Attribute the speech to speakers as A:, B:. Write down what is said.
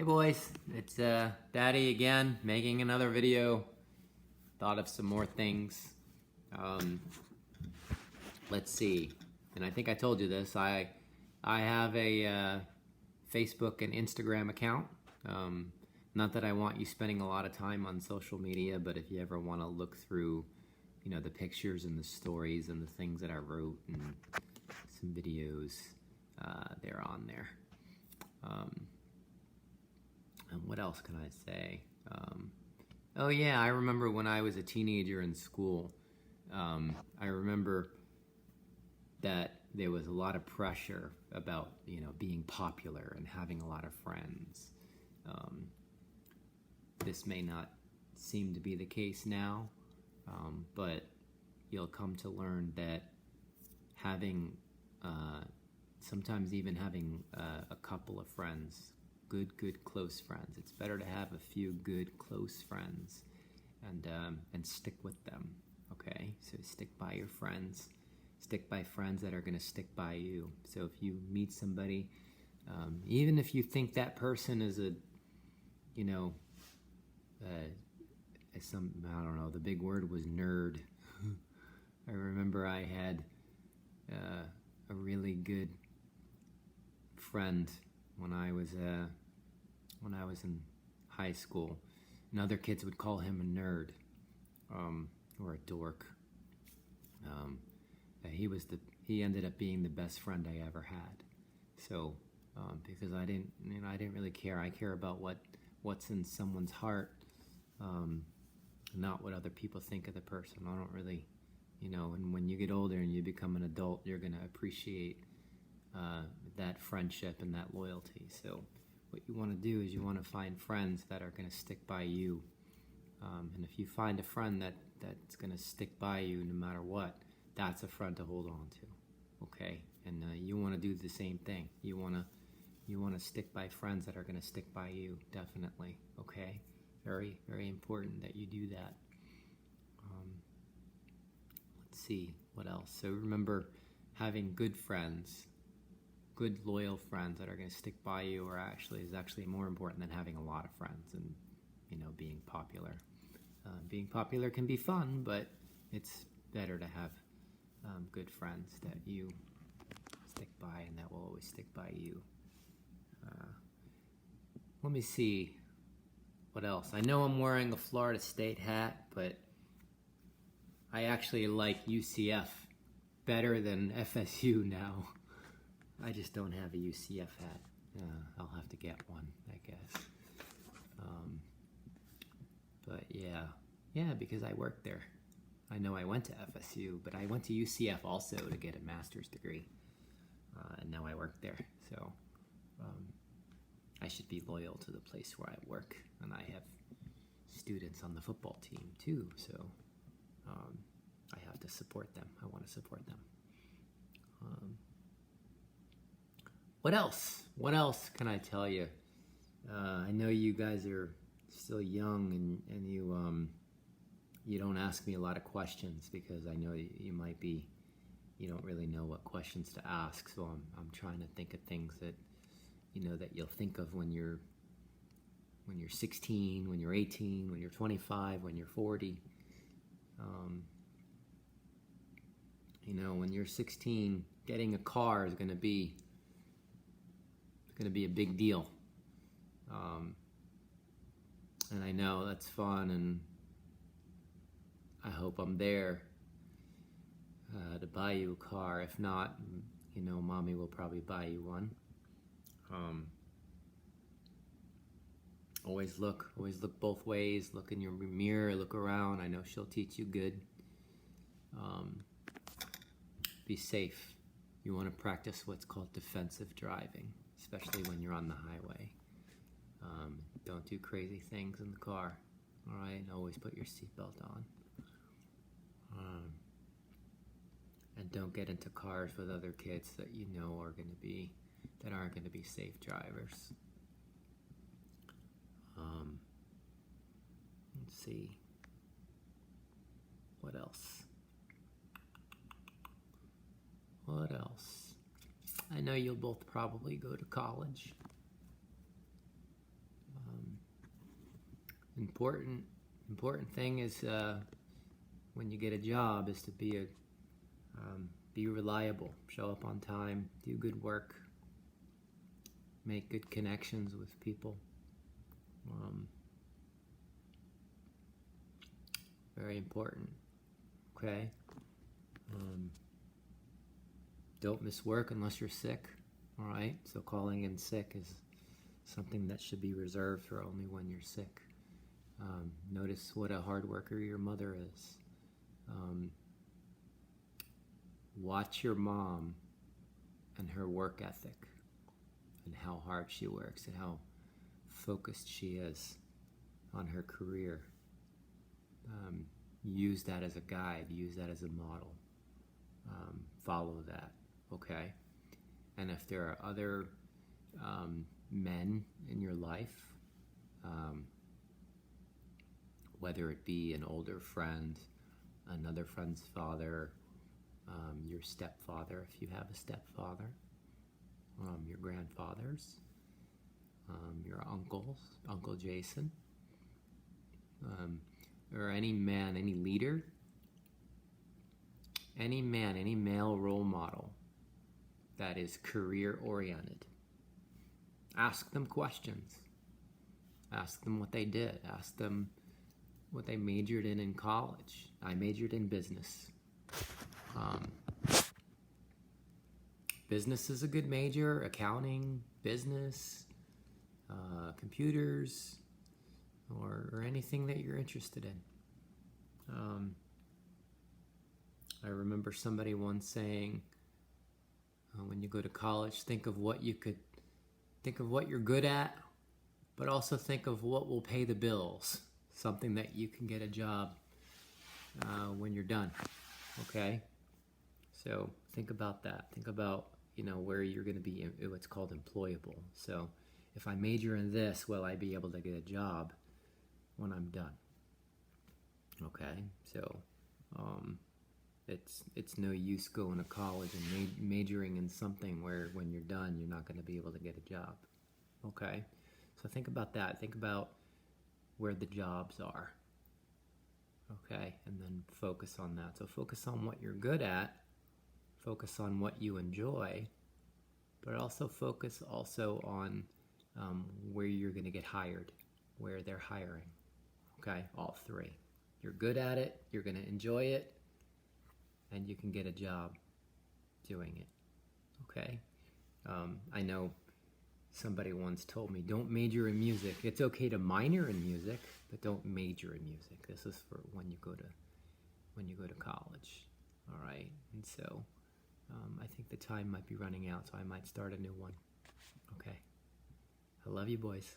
A: Hey boys, it's Daddy again, making another video. Thought of some more things. Let's see, and I think I told you this. I have a Facebook and Instagram account. Not that I want you spending a lot of time on social media, but if you ever want to look through, the pictures and the stories and the things that I wrote and some videos, they're on there. And what else can I say? Oh yeah, I remember when I was a teenager in school, I remember that there was a lot of pressure about, being popular and having a lot of friends. This may not seem to be the case now, but you'll come to learn that having, sometimes even having a couple of friends, good close friends. It's better to have a few good close friends and stick with them. Okay, so stick by your friends. Stick by friends that are going to stick by you. So if you meet somebody, even if you think that person is I don't know, the big word was nerd. I remember I had a really good friend when I was in high school, and other kids would call him a nerd, or a dork. He ended up being the best friend I ever had. So, because I didn't really care. I care about what's in someone's heart, not what other people think of the person. I don't really, and when you get older and you become an adult, you're gonna appreciate that friendship and that loyalty. So what you want to do is you want to find friends that are going to stick by you. And if you find a friend that's going to stick by you no matter what, that's a friend to hold on to. Okay? And you want to do the same thing. You want to stick by friends that are going to stick by you, definitely. Okay? Very, very important that you do that. Let's see, what else? So remember, having good friends, good loyal friends that are going to stick by you is actually more important than having a lot of friends and being popular. Being popular can be fun, but it's better to have good friends that you stick by and that will always stick by you. Let me see what else. I know I'm wearing a Florida State hat, but I actually like UCF better than FSU now. I just don't have a UCF hat. I'll have to get one, I guess. But yeah, because I worked there. I know I went to FSU, but I went to UCF also to get a master's degree. And now I work there. So I should be loyal to the place where I work. And I have students on the football team too. So I have to support them. I want to support them. What else? What else can I tell you? I know you guys are still young and you don't ask me a lot of questions because I know you don't really know what questions to ask. So I'm trying to think of things that that you'll think of when you're 16, when you're 18, when you're 25, when you're 40. When you're 16, getting a car is going to be a big deal. And I know that's fun, and I hope I'm there to buy you a car. If not, Mommy will probably buy you one. Always look both ways. Look in your mirror, look around. I know she'll teach you good. Be safe. You want to practice what's called defensive driving, especially when you're on the highway. Don't do crazy things in the car, all right? And always put your seatbelt on. And don't get into cars with other kids that aren't going to be safe drivers. Let's see. What else? What else? I know you'll both probably go to college. important thing is when you get a job is to be reliable, show up on time, do good work, make good connections with people. Very important. Okay. Don't miss work unless you're sick. All right. So calling in sick is something that should be reserved for only when you're sick. Notice what a hard worker your mother is. Watch your mom and her work ethic and how hard she works and how focused she is on her career. Use that as a guide, use that as a model. Follow that, okay? And if there are other men in your life, whether it be an older friend, another friend's father, your stepfather, if you have a stepfather, your grandfathers, your uncles, Uncle Jason, or any man, any leader, any man, any male role model that is career oriented. Ask them questions. Ask them what they did. Ask them what they majored in college. I majored in business. Business is a good major. Accounting, business, computers, or anything that you're interested in. I remember somebody once saying, when you go to college, think of what you're good at, but also think of what will pay the bills. Something that you can get a job when you're done. Okay? So think about that. Think about, where you're going to be, what's called employable. So if I major in this, will I be able to get a job when I'm done? Okay? So it's no use going to college and majoring in something where when you're done, you're not going to be able to get a job. Okay? So think about that. Think about where the jobs are. Okay? And then focus on that. So focus on what you're good at. Focus on what you enjoy. But also focus on where you're going to get hired. Where they're hiring. Okay? All three. You're good at it. You're going to enjoy it. And you can get a job doing it. Okay? I know somebody once told me, don't major in music. It's okay to minor in music, but don't major in music. This is for when you go to college. All right? And so I think the time might be running out, so I might start a new one. Okay? I love you, boys.